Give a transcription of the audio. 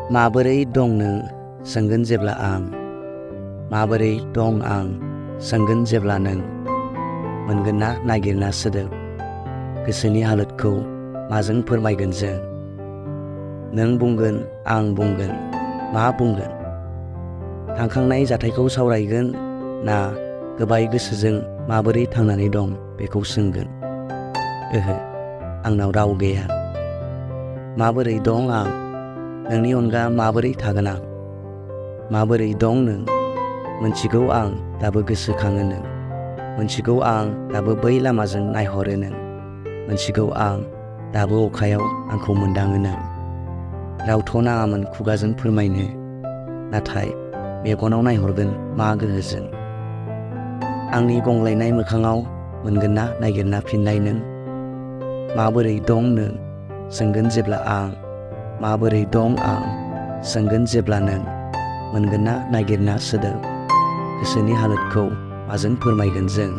माबोरै दं नों सोंगोन जेब्ला आं, माबोरै दं आं सोंगोन जेब्ला नों, मोनगोन ना नागिरना सोदोब, गोसोनि हालोदखौ माजों फोरमायगोन जों। नों बुंगोन आं बुंगोन, मा बुंगोन? थांखांनाय जाथायखौ सावरायगोन ना गोबाय गोसोजों माबोरै थांनानै दं बेखौ सोंगोन? ओहो, आंनाव राव गैया। माबोरै दं आं, नोंनि अनगा माबोरै थागोन आं? माबोरै दं नों, मोनथिगौ आं दाबो गोसोखाङो नों, मोनथिगौ आं दाबो बै लामाजों नायहरो नों, मोनथिगौ आं दाबो अखायाव आंखौ मोनदाङो नों। रावथ' नाङामोन खुगाजों फोरमायनो, नाथाय मेगनाव नायहरगोन मा गोहोजों। आंनि गंग्लायनाय मोखाङाव मोनगोन ना नागिरना फिननाय नों? माबोरै दं नों सोंगोन जेब्ला आं, माबोरै दं आं सोंगोन जेब्ला नों, मोनगोन ना नागिरना सोदोब, गोसोनि हालोदखौ माजों फोरमायगोन जों।